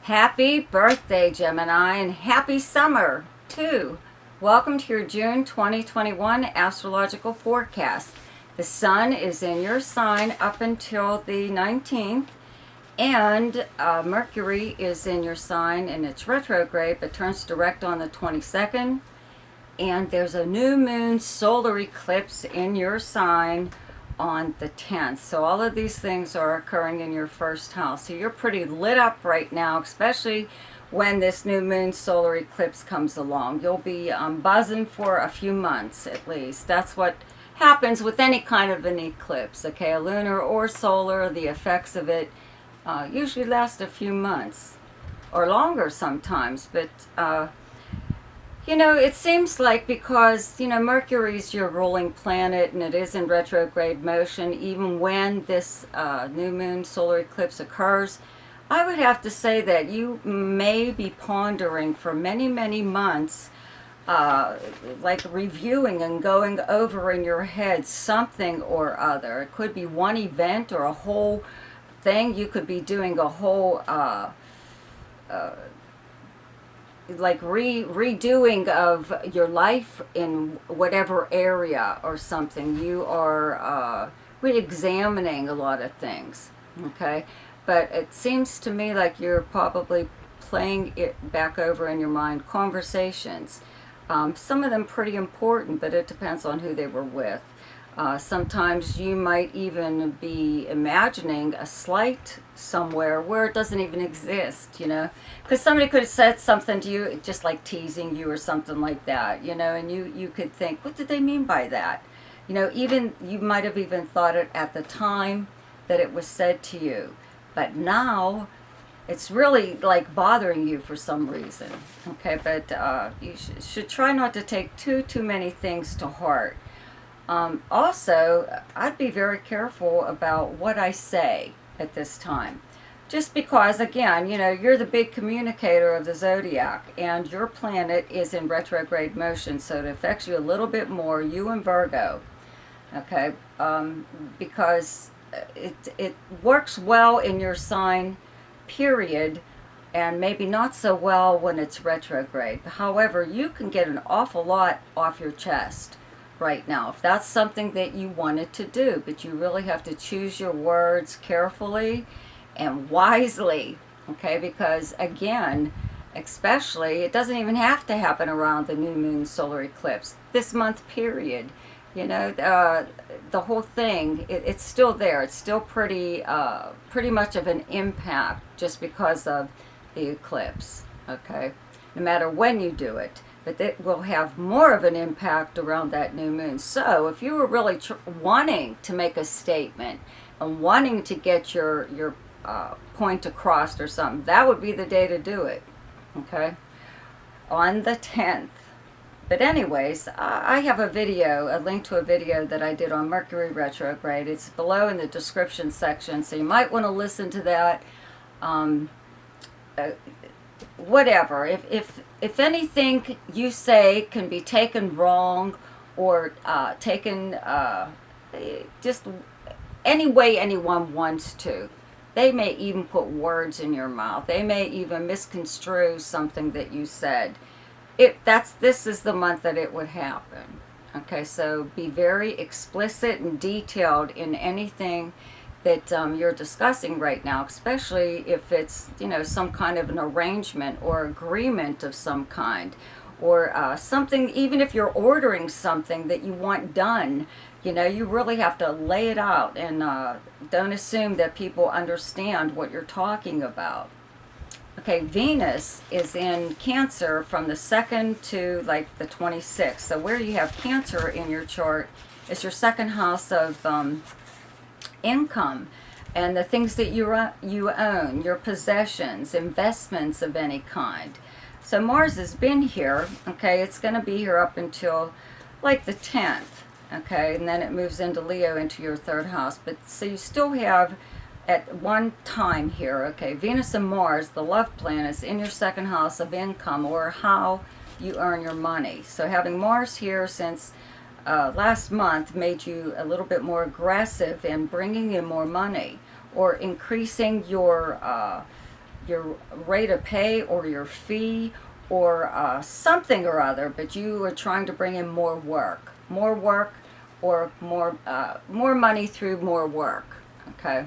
Happy birthday, Gemini, and happy summer, too. Welcome to your June 2021 astrological forecast. The sun is in your sign up until the 19th, and Mercury is in your sign, and it's retrograde, but turns direct on the 22nd. And there's a new moon solar eclipse in your sign on the 10th. So all of these things are occurring in your first house. So you're pretty lit up right now, especially when this new moon solar eclipse comes along. You'll be buzzing for a few months at least. That's what happens with any kind of an eclipse, okay? A lunar or solar, the effects of it usually last a few months or longer sometimes, but it seems like because, Mercury's your ruling planet and it is in retrograde motion, even when this new moon solar eclipse occurs, I would have to say that you may be pondering for many, many months, like reviewing and going over in your head something or other. It could be one event or a whole thing. You could be doing a whole redoing of your life in whatever area or something. You are re-examining a lot of things, okay? But it seems to me like you're probably playing it back over in your mind. Conversations, some of them pretty important, but it depends on who they were with. Sometimes you might even be imagining a slight somewhere where it doesn't even exist, because somebody could have said something to you, just like teasing you or something like that, and you could think, what did they mean by that? Even you might have even thought it at the time that it was said to you, but now it's really like bothering you for some reason, okay? But you should try not to take too many things to heart. Also, I'd be very careful about what I say at this time. Just because, again, you're the big communicator of the Zodiac, and your planet is in retrograde motion, so it affects you a little bit more, you and Virgo, okay? Because it works well in your sign, period, and maybe not so well when it's retrograde. However, you can get an awful lot off your chest right now if that's something that you wanted to do, but you really have to choose your words carefully and wisely, okay? Because again, especially, it doesn't even have to happen around the new moon solar eclipse this month, period. The whole thing, it's still there. It's still pretty much of an impact just because of the eclipse, okay? No matter when you do it, but it will have more of an impact around that new moon. So if you were really wanting to make a statement and wanting to get your point across or something, that would be the day to do it, okay, on the 10th. But anyways, I have a link to a video that I did on Mercury retrograde. It's below in the description section, so you might want to listen to that. Whatever, if anything you say can be taken wrong or taken just any way anyone wants to, they may even put words in your mouth. They may even misconstrue something that you said. This is the month that it would happen. Okay, so be very explicit and detailed in anything that you're discussing right now, especially if it's, some kind of an arrangement or agreement of some kind, or something, even if you're ordering something that you want done, you really have to lay it out, and don't assume that people understand what you're talking about. Okay, Venus is in Cancer from the 2nd to like the 26th. So where you have Cancer in your chart is your second house of income and the things that you own, your possessions, investments of any kind. So Mars has been here, okay? It's going to be here up until like the 10th, okay? And then it moves into Leo, into your third house. But so you still have at one time here, okay, Venus and Mars, the love planets, in your second house of income, or how you earn your money. So having Mars here since last month made you a little bit more aggressive in bringing in more money, or increasing your your rate of pay or your fee or something or other, but you are trying to bring in more work, or more money through more work, okay,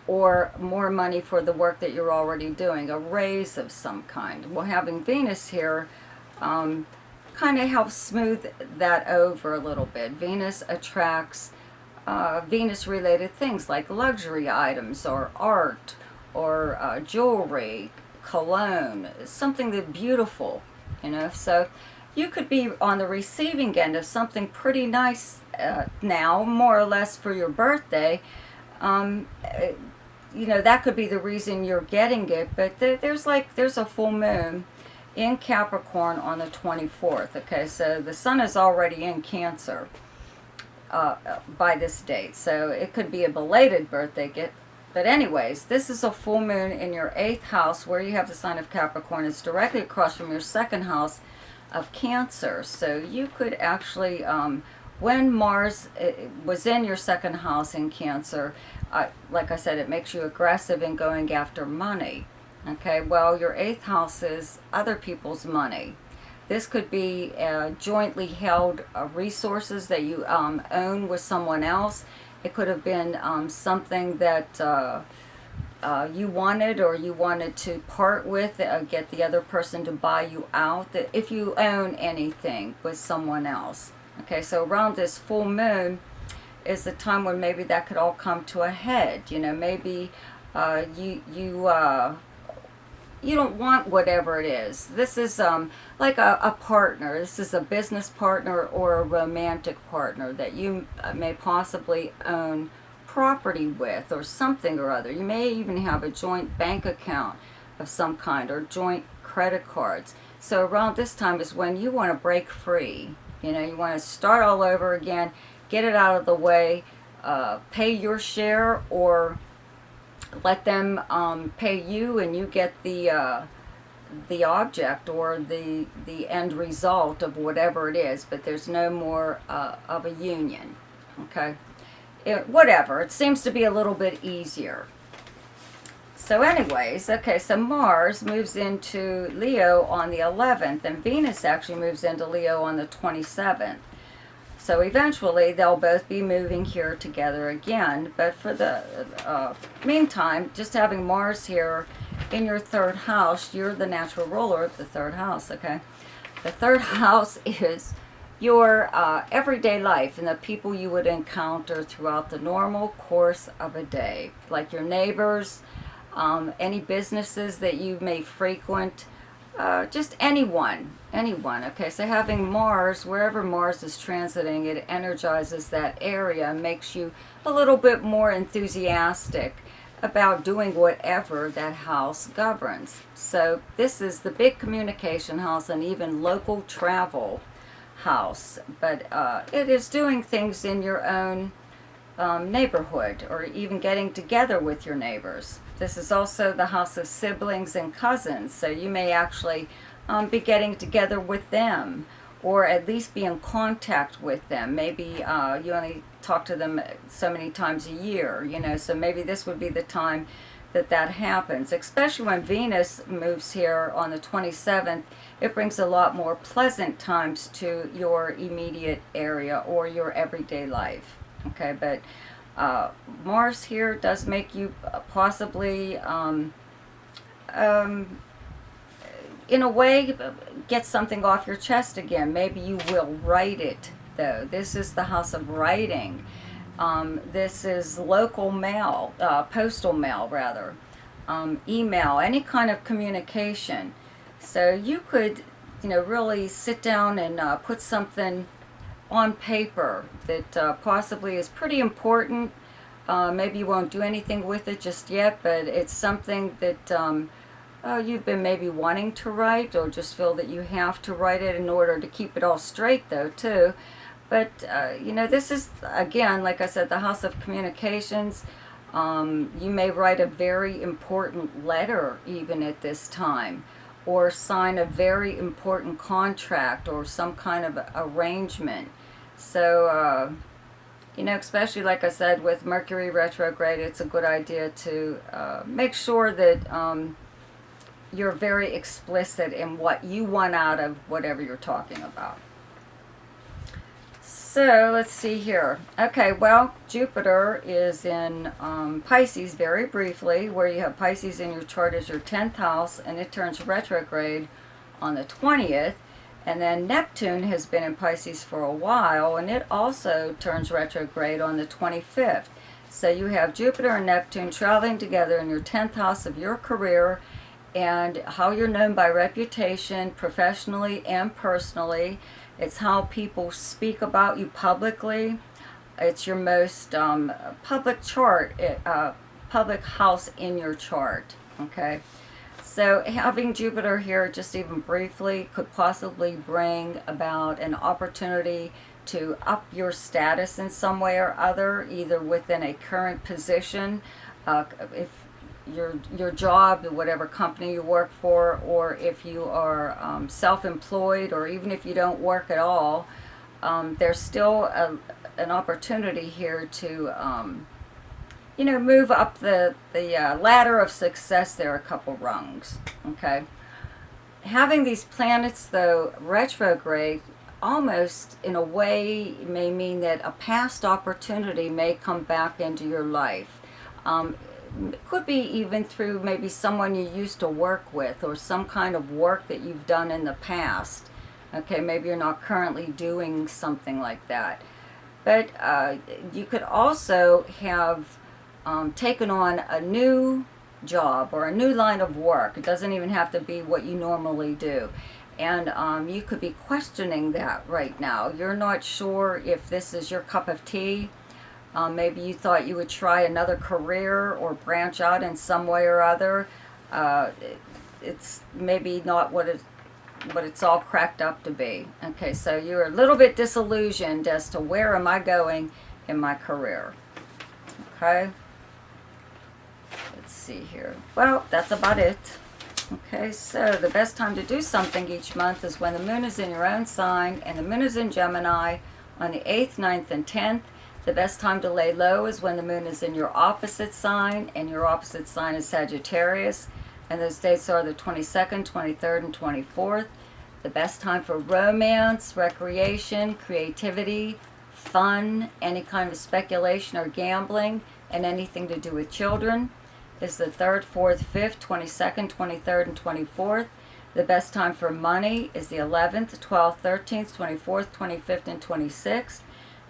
or more money for the work that you're already doing, a raise of some kind. Well, having Venus here kind of helps smooth that over a little bit. Venus attracts Venus-related things like luxury items or art or jewelry, cologne, something that's beautiful, So you could be on the receiving end of something pretty nice now, more or less for your birthday. That could be the reason you're getting it, but there's a full moon in Capricorn on the 24th, okay? So the sun is already in Cancer by this date, so it could be a belated birthday gift. But anyways, this is a full moon in your 8th house where you have the sign of Capricorn. It's directly across from your 2nd house of Cancer. So you could actually, when Mars was in your 2nd house in Cancer, like I said, it makes you aggressive in going after money. Okay, well, your 8th house is other people's money. This could be jointly held resources that you own with someone else. It could have been something that you wanted, or you wanted to part with, get the other person to buy you out, if you own anything with someone else. Okay, so around this full moon is the time when maybe that could all come to a head. Maybe you don't want whatever it is. This is like a partner. This is a business partner or a romantic partner that you may possibly own property with, or something or other. You may even have a joint bank account of some kind, or joint credit cards. So around this time is when you want to break free. You want to start all over again, get it out of the way, pay your share, or let them pay you, and you get the object or the end result of whatever it is, but there's no more of a union. Okay, whatever. It seems to be a little bit easier. So anyways, okay, so Mars moves into Leo on the 11th, and Venus actually moves into Leo on the 27th. So eventually they'll both be moving here together again. But for the meantime, just having Mars here in your 3rd house, you're the natural ruler of the 3rd house, okay? The 3rd house is your everyday life and the people you would encounter throughout the normal course of a day. Like your neighbors, any businesses that you may frequent, just anyone, okay? So having Mars, wherever Mars is transiting, it energizes that area and makes you a little bit more enthusiastic about doing whatever that house governs. So this is the big communication house and even local travel house, but it is doing things in your own neighborhood, or even getting together with your neighbors. This is also the house of siblings and cousins, so you may actually be getting together with them, or at least be in contact with them. Maybe you only talk to them so many times a year, so maybe this would be the time that happens, especially when Venus moves here on the 27th. It brings a lot more pleasant times to your immediate area or your everyday life. Okay, but Mars here does make you possibly, in a way, get something off your chest again. Maybe you will write it, though. This is the house of writing. This is local mail, postal mail, rather, email, any kind of communication. So you could, really sit down and put something on paper that possibly is pretty important. Maybe you won't do anything with it just yet, but it's something that you've been maybe wanting to write, or just feel that you have to write it in order to keep it all straight, though, too. But, this is, again, like I said, the house of communications. You may write a very important letter even at this time, or sign a very important contract or some kind of arrangement. So, especially, like I said, with Mercury retrograde, it's a good idea to make sure that you're very explicit in what you want out of whatever you're talking about. So let's see here. Okay, well, Jupiter is in Pisces very briefly, where you have Pisces in your chart as your 10th house, and it turns retrograde on the 20th. And then Neptune has been in Pisces for a while, and it also turns retrograde on the 25th. So you have Jupiter and Neptune traveling together in your 10th house of your career, and how you're known by reputation, professionally and personally. It's how people speak about you publicly. It's your most public chart, public house in your chart, okay? So having Jupiter here, just even briefly, could possibly bring about an opportunity to up your status in some way or other, either within a current position, if your job, whatever company you work for, or if you are self-employed, or even if you don't work at all, there's still an opportunity here to move up the ladder of success there a couple rungs. Okay, having these planets though retrograde almost in a way may mean that a past opportunity may come back into your life. It could be even through maybe someone you used to work with, or some kind of work that you've done in the past. Okay, maybe you're not currently doing something like that. But you could also have taken on a new job or a new line of work. It doesn't even have to be what you normally do. And you could be questioning that right now. You're not sure if this is your cup of tea. Maybe you thought you would try another career or branch out in some way or other. It's maybe not what it's all cracked up to be. Okay, so you're a little bit disillusioned as to where am I going in my career. Okay, let's see here. Well, that's about it. Okay, so the best time to do something each month is when the moon is in your own sign, and the moon is in Gemini on the 8th, 9th, and 10th. The best time to lay low is when the moon is in your opposite sign, and your opposite sign is Sagittarius, and those dates are the 22nd, 23rd, and 24th. The best time for romance, recreation, creativity, fun, any kind of speculation or gambling, and anything to do with children is the 3rd, 4th, 5th, 22nd, 23rd, and 24th. The best time for money is the 11th, 12th, 13th, 24th, 25th, and 26th.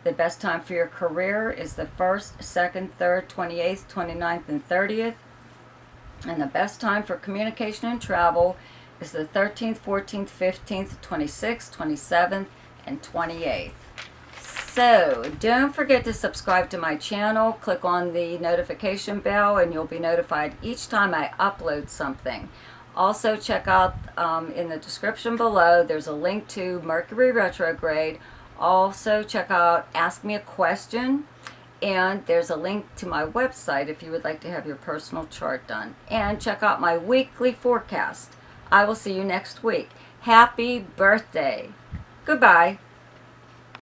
The best time for your career is the 1st, 2nd, 3rd, 28th, 29th, and 30th. And the best time for communication and travel is the 13th, 14th, 15th, 26th, 27th, and 28th. So don't forget to subscribe to my channel. Click on the notification bell and you'll be notified each time I upload something. Also check out in the description below, there's a link to Mercury retrograde. Also check out Ask Me a Question, and there's a link to my website if you would like to have your personal chart done. And check out my weekly forecast. I will see you next week. Happy birthday. Goodbye.